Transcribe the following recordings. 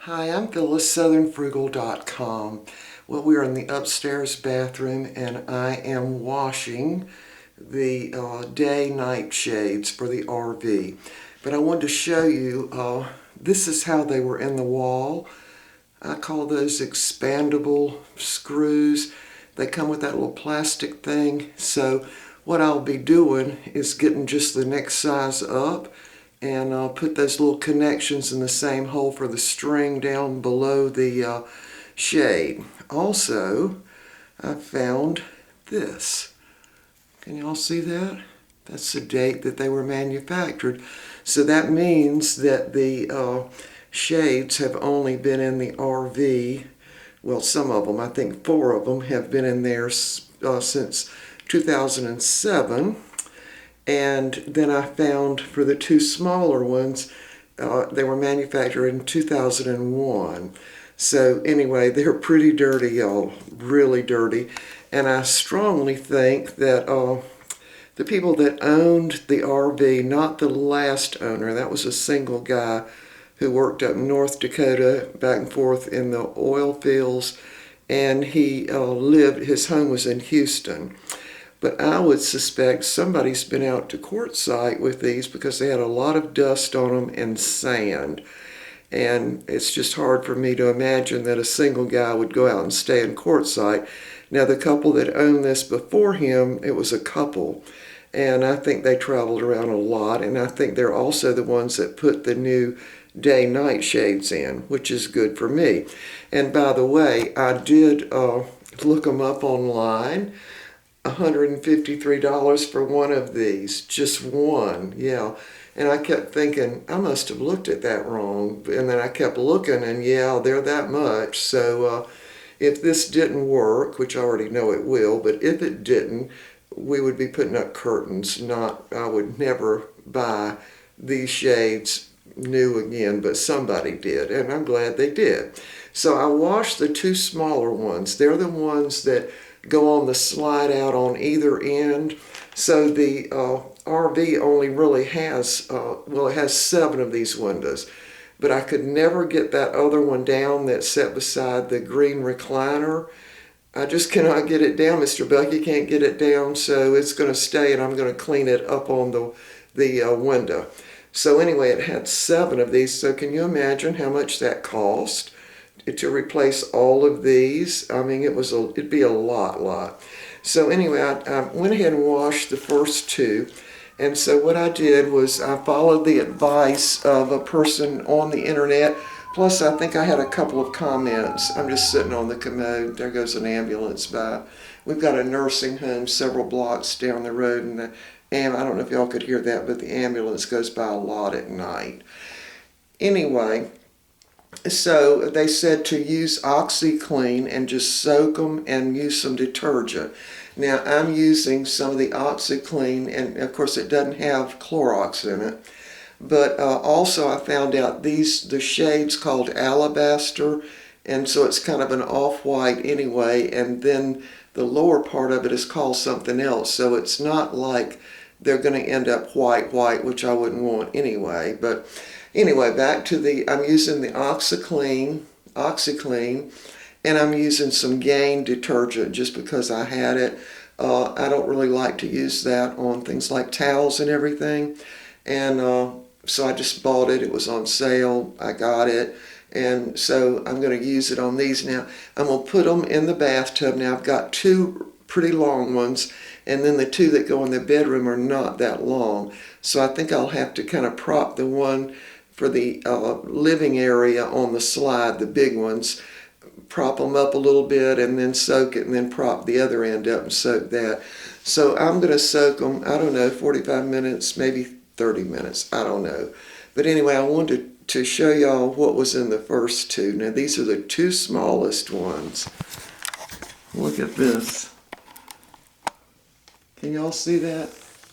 Hi, I'm Phyllis, southernfrugal.com. Well, we're in the upstairs bathroom and I am washing the day-night shades for the RV. But I wanted to show you, this is how they were in the wall. I call those expandable screws. They come with that little plastic thing. So what I'll be doing is getting just the next size up, and I'll put those little connections in the same hole for the string down below the shade. Also, I found this. Can y'all see that? That's the date that they were manufactured. So that means that the shades have only been in the RV. Well, some of them, I think 4 of them, have been in there since 2007. And then I found for the 2 smaller ones, they were manufactured in 2001. So anyway, they're pretty dirty, y'all, really dirty. And I strongly think that the people that owned the RV, not the last owner, that was a single guy who worked up in North Dakota, back and forth in the oil fields, and he his home was in Houston. But I would suspect somebody's been out to quartzsite with these because they had a lot of dust on them and sand. And it's just hard for me to imagine that a single guy would go out and stay in quartzsite. Now, the couple that owned this before him, it was a couple. And I think they traveled around a lot. And I think they're also the ones that put the new day-night shades in, which is good for me. And by the way, I did look them up online. $153 for one of these, just one, yeah. And I kept thinking, I must have looked at that wrong. And then I kept looking, and yeah, they're that much. So if this didn't work, which I already know it will, but if it didn't, we would be putting up curtains. I would never buy these shades new again, but somebody did, and I'm glad they did. So I washed the 2 smaller ones. They're the ones that go on the slide out on either end. So the RV only really has, it has 7 of these windows. But I could never get that other one down that's set beside the green recliner. I just cannot get it down. Mr. Bucky can't get it down, so it's going to stay, and I'm going to clean it up on the window. So anyway, it had 7 of these. So can you imagine how much that cost to replace all of these? I mean, it'd be a lot. So anyway, I went ahead and washed the first 2. And so what I did was I followed the advice of a person on the internet. Plus, I think I had a couple of comments. I'm just sitting on the commode. There goes an ambulance by. We've got a nursing home several blocks down the road, and I don't know if y'all could hear that, but the ambulance goes by a lot at night. Anyway, so they said to use OxiClean and just soak them and use some detergent. Now, I'm using some of the OxiClean, and of course it doesn't have Clorox in it. But also I found out the shade's called Alabaster, and so it's kind of an off-white anyway, and then the lower part of it is called something else. So it's not like they're going to end up white, which I wouldn't want anyway. But anyway, back to I'm using the OxiClean, and I'm using some Gain detergent just because I had it. I don't really like to use that on things like towels and everything. And so I just bought it. It was on sale. I got it. And so I'm going to use it on these now. I'm going to put them in the bathtub. Now I've got 2 pretty long ones, and then the 2 that go in the bedroom are not that long. So I think I'll have to kind of prop the one for the living area on the slide, the big ones, prop them up a little bit and then soak it, and then prop the other end up and soak that. So I'm going to soak them, I don't know, 45 minutes, maybe 30 minutes, I don't know. But anyway, I wanted to show y'all what was in the first 2. Now these are the 2 smallest ones. Look at this. Can y'all see that?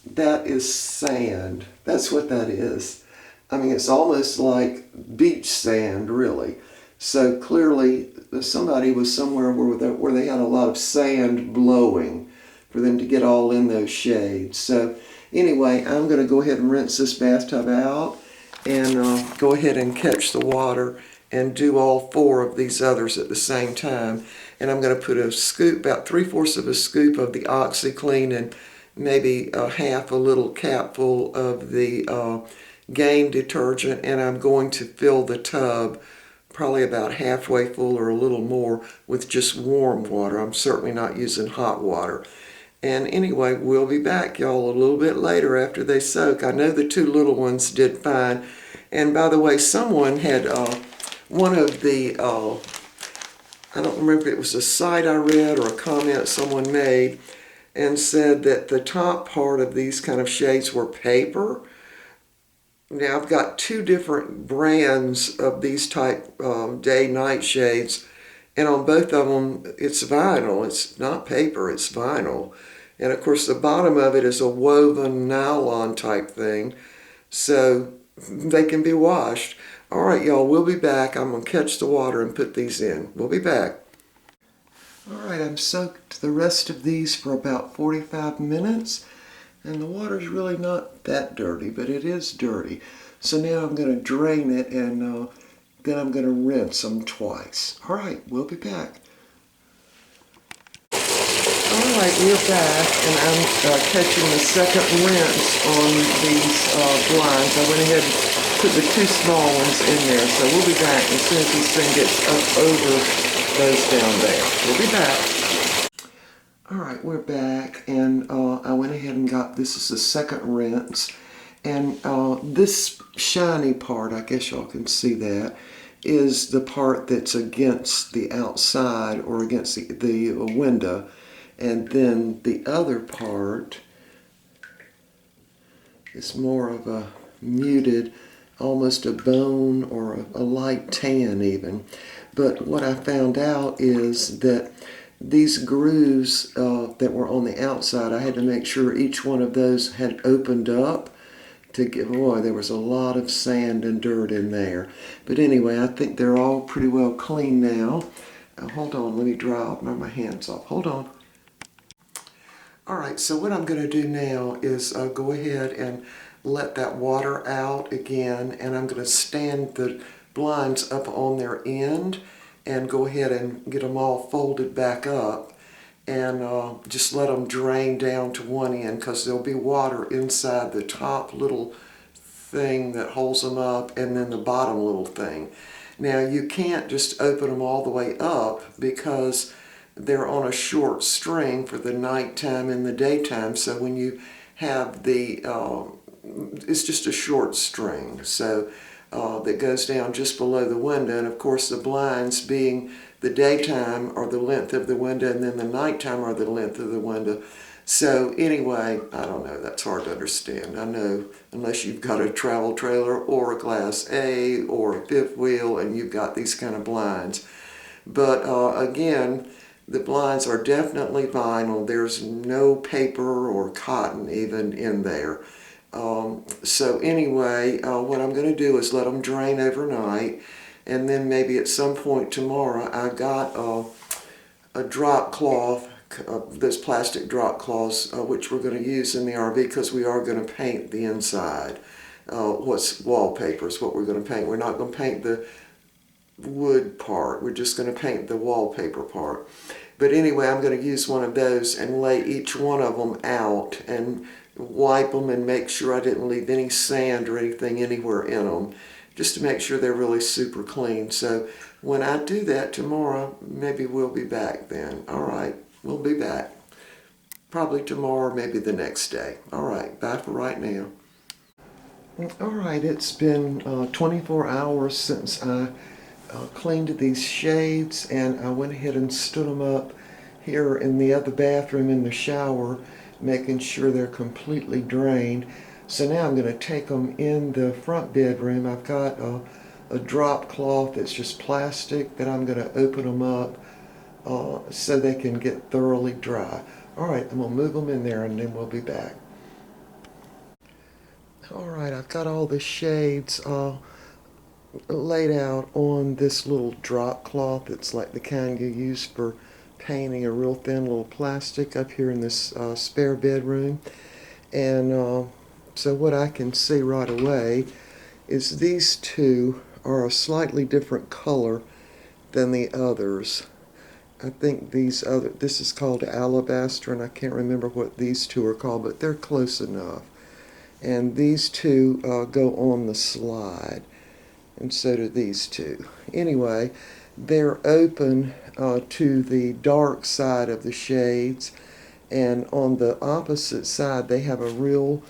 That is sand. That's what that is. I mean, it's almost like beach sand, really. So clearly somebody was somewhere where they had a lot of sand blowing for them to get all in those shades. So anyway, I'm going to go ahead and rinse this bathtub out and go ahead and catch the water and do all 4 of these others at the same time. And I'm going to put a scoop, about 3/4 of a scoop of the OxiClean and maybe a half a little capful of the Gain detergent, and I'm going to fill the tub probably about halfway full or a little more with just warm water. I'm certainly not using hot water. And anyway, we'll be back, y'all, a little bit later after they soak. I know the 2 little ones did fine. And by the way, someone had one of the, I don't remember if it was a site I read or a comment someone made, and said that the top part of these kind of shades were paper. Now I've got 2 different brands of these type day-night shades, and on both of them it's vinyl. It's not paper, it's vinyl. And of course the bottom of it is a woven nylon type thing, so they can be washed. All right, y'all, we'll be back. I'm going to catch the water and put these in. We'll be back. All right, I've soaked the rest of these for about 45 minutes. And the water's really not that dirty, but it is dirty. So now I'm going to drain it, and then I'm going to rinse them twice. All right, we'll be back. All right, we're back, and I'm catching the second rinse on these blinds. I went ahead and put the 2 small ones in there, so we'll be back as soon as this thing gets up over those down there. We'll be back. All right, we're back, and I went ahead and got, this is the second rinse, and this shiny part, I guess y'all can see that, is the part that's against the outside or against the window, and then the other part is more of a muted, almost a bone or a light tan even. But what I found out is that these grooves that were on the outside, I had to make sure each one of those had opened up to get, boy, there was a lot of sand and dirt in there. But anyway, I think they're all pretty well clean now. Hold on, let me dry my hands off. Hold on. All right, so what I'm going to do now is go ahead and let that water out again, and I'm going to stand the blinds up on their end and go ahead and get them all folded back up, and just let them drain down to one end, because there'll be water inside the top little thing that holds them up and then the bottom little thing. Now you can't just open them all the way up because they're on a short string for the nighttime and the daytime, so when you have the it's just a short string, so that goes down just below the window. And of course the blinds, being the daytime, are the length of the window, and then the nighttime are the length of the window. So anyway, I don't know, that's hard to understand. I know, unless you've got a travel trailer or a Class A or a fifth wheel and you've got these kind of blinds. But again, the blinds are definitely vinyl. There's no paper or cotton even in there. So anyway, what I'm going to do is let them drain overnight, and then maybe at some point tomorrow, I got a drop cloth, those plastic drop cloths, which we're going to use in the RV because we are going to paint the inside. Wallpaper is what we're going to paint. We're not going to paint the wood part. We're just going to paint the wallpaper part. But anyway, I'm going to use one of those and lay each one of them out and wipe them and make sure I didn't leave any sand or anything anywhere in them, just to make sure they're really super clean. So when I do that tomorrow, maybe we'll be back then. All right, we'll be back. Probably tomorrow or maybe the next day. All right, bye for right now. All right, it's been 24 hours since I cleaned these shades, and I went ahead and stood them up here in the other bathroom in the shower, making sure they're completely drained. So now I'm going to take them in the front bedroom. I've got a drop cloth that's just plastic that I'm going to open them up so they can get thoroughly dry. All right, I'm going to move them in there and then we'll be back. All right, I've got all the shades laid out on this little drop cloth. It's like the kind you use for painting, a real thin little plastic up here in this spare bedroom. And so what I can see right away is these two are a slightly different color than the others. I think this is called Alabaster, and I can't remember what these two are called, but they're close enough. And these two go on the slide, and so do these two. Anyway, they're open to the dark side of the shades, and on the opposite side they have a real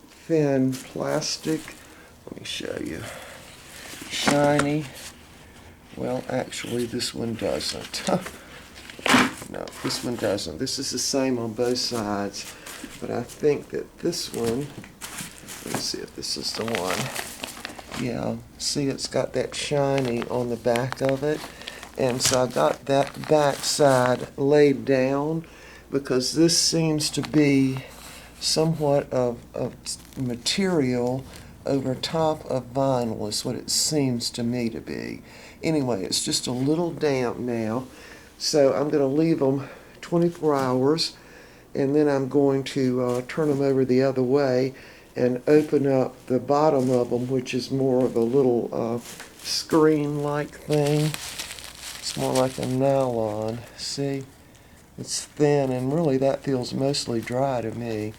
thin plastic, let me show you, shiny, well actually this one doesn't. No, this one doesn't. This is the same on both sides, but I think that this one, let's see if this is the one. Yeah, see it's got that shiny on the back of it. And so I got that back side laid down because this seems to be somewhat of material over top of vinyl is what it seems to me to be. Anyway, it's just a little damp now. So I'm going to leave them 24 hours, and then I'm going to turn them over the other way and open up the bottom of them, which is more of a little screen-like thing. It's more like a nylon. See? It's thin, and really that feels mostly dry to me.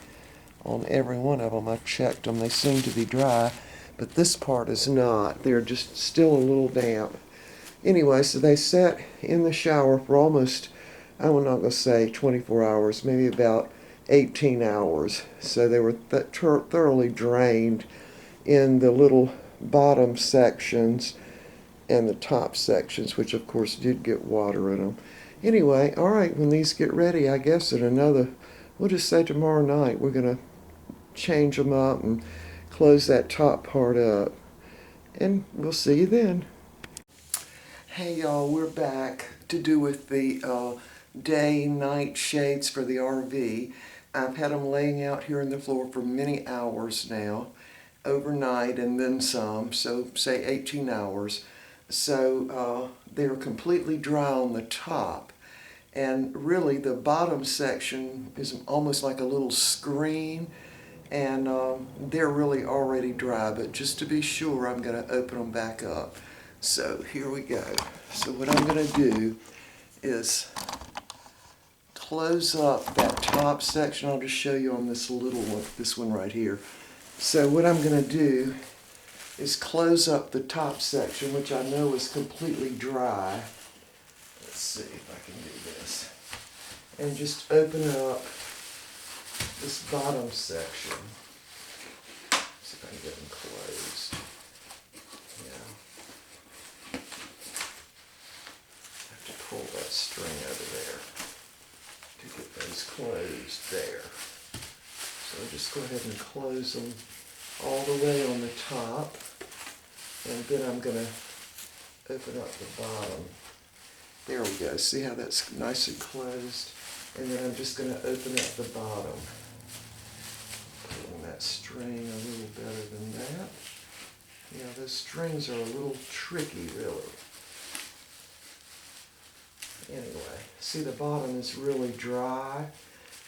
On every one of them, I've checked them. They seem to be dry, but this part is not. They're just still a little damp. Anyway, so they sat in the shower for almost, I'm not going to say 24 hours, maybe about 18 hours. So they were thoroughly drained in the little bottom sections and the top sections, which of course did get water in them. Anyway, all right, when these get ready, I guess in another, we'll just say tomorrow night, we're going to change them up and close that top part up. And we'll see you then. Hey y'all, we're back to do with the day-night shades for the RV. I've had them laying out here on the floor for many hours now, overnight and then some, so say 18 hours. So they're completely dry on the top. And really the bottom section is almost like a little screen, and they're really already dry, but just to be sure I'm going to open them back up. So here we go. So what I'm going to do is close up that top section. I'll just show you on this little one, this one right here. So what I'm going to do is close up the top section, which I know is completely dry. Let's see if I can do this. And just open up this bottom section. See if I can get them closed. Pull that string over there to get those closed there. So just go ahead and close them all the way on the top, and then I'm going to open up the bottom. There we go. See how that's nice and closed? And then I'm just going to open up the bottom. Pulling that string a little better than that. Yeah, those strings are a little tricky, really. Anyway, see the bottom is really dry,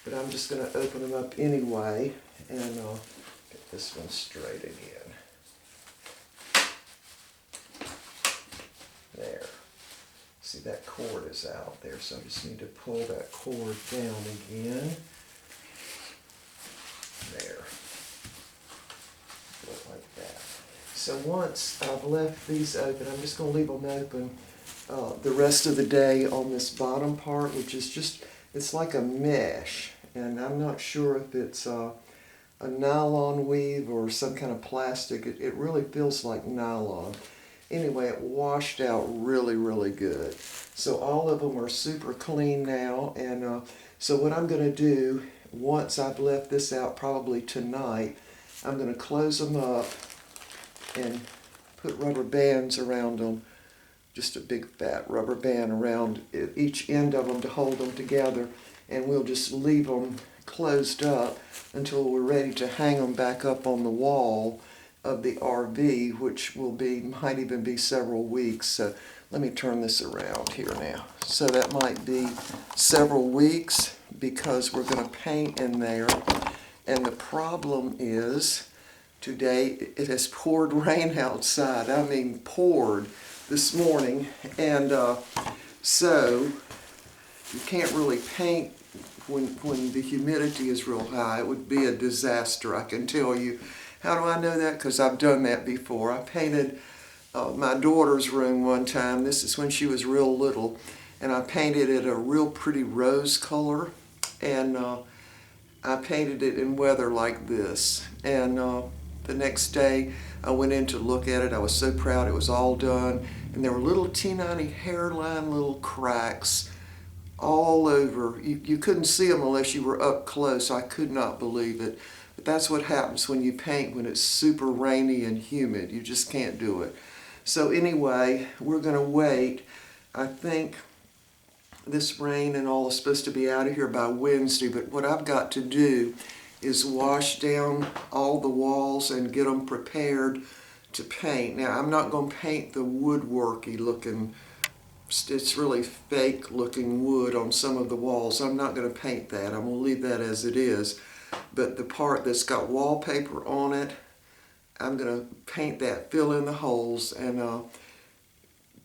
but I'm just going to open them up anyway, and I'll get this one straight again. There. See that cord is out there, so I just need to pull that cord down again. There. Look like that. So once I've left these open, I'm just going to leave them open the rest of the day on this bottom part, which is just, it's like a mesh, and I'm not sure if it's a nylon weave or some kind of plastic. It really feels like nylon. Anyway, it washed out really, really good. So all of them are super clean now, and so what I'm going to do, once I've left this out probably tonight, I'm going to close them up and put rubber bands around them. Just a big fat rubber band around each end of them to hold them together, and we'll just leave them closed up until we're ready to hang them back up on the wall of the RV, which might even be several weeks. So let me turn this around here now. So that might be several weeks because we're going to paint in there, and the problem is Today it has poured rain outside. I mean poured this morning. And so you can't really paint when the humidity is real high. It would be a disaster, I can tell you. How do I know that? Because I've done that before. I painted my daughter's room one time. This is when she was real little. And I painted it a real pretty rose color. And I painted it in weather like this. And the next day I went in to look at it. I was so proud it was all done. And there were little teeny hairline little cracks all over. You couldn't see them unless you were up close. I could not believe it. But that's what happens when you paint when it's super rainy and humid. You just can't do it. So anyway, we're going to wait. I think this rain and all is supposed to be out of here by Wednesday, but what I've got to do is wash down all the walls and get them prepared to paint. Now, I'm not going to paint the woodworky looking, it's really fake looking wood on some of the walls. I'm not going to paint that. I'm going to leave that as it is. But the part that's got wallpaper on it, I'm going to paint that, fill in the holes, and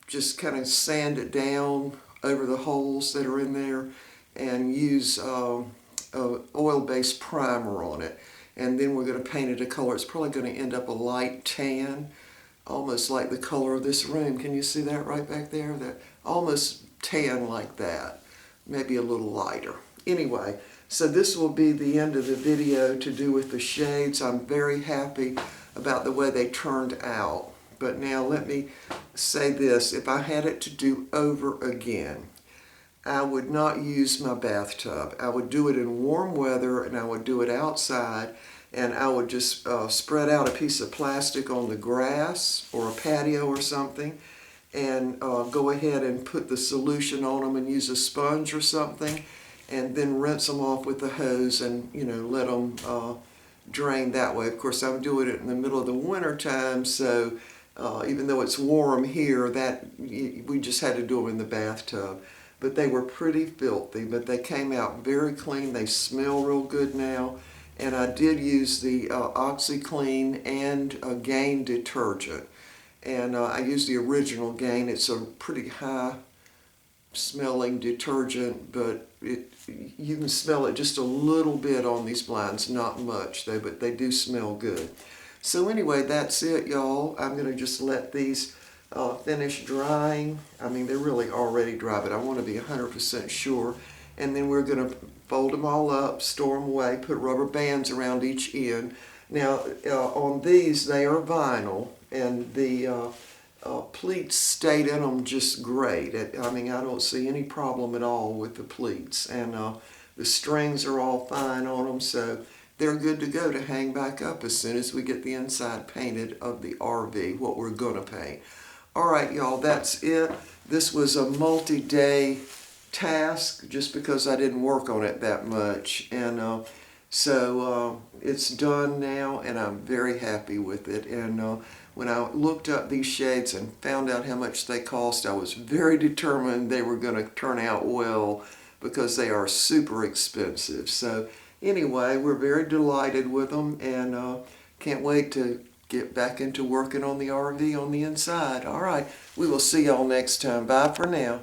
just kind of sand it down over the holes that are in there and use oil-based primer on it. And then we're going to paint it a color. It's probably going to end up a light tan, almost like the color of this room. Can you see that right back there? That almost tan like that, maybe a little lighter. Anyway, so this will be the end of the video to do with the shades. I'm very happy about the way they turned out. But now let me say this, if I had it to do over again, I would not use my bathtub. I would do it in warm weather and I would do it outside, and I would just spread out a piece of plastic on the grass or a patio or something and go ahead and put the solution on them and use a sponge or something and then rinse them off with the hose and, you know, let them drain that way. Of course, I'm doing it in the middle of the winter time, so even though it's warm here, we just had to do them in the bathtub. But they were pretty filthy, but they came out very clean. They smell real good now. And I did use the OxiClean and Gain detergent. And I used the original Gain. It's a pretty high smelling detergent, but you can smell it just a little bit on these blinds, not much though, but they do smell good. So anyway, that's it, y'all. I'm going to just let these finish drying. I mean, they're really already dry, but I want to be 100% sure. And then we're going to fold them all up, store them away, put rubber bands around each end. Now, on these, they are vinyl, and the pleats stayed in them just great. I mean, I don't see any problem at all with the pleats. And the strings are all fine on them, so they're good to go to hang back up as soon as we get the inside painted of the RV, what we're going to paint. All right, y'all, that's it. This was a multi-day task just because I didn't work on it that much. And so it's done now, and I'm very happy with it. And when I looked up these shades and found out how much they cost, I was very determined they were going to turn out well because they are super expensive. So anyway, we're very delighted with them, and can't wait to get back into working on the RV on the inside. All right, we will see y'all next time. Bye for now.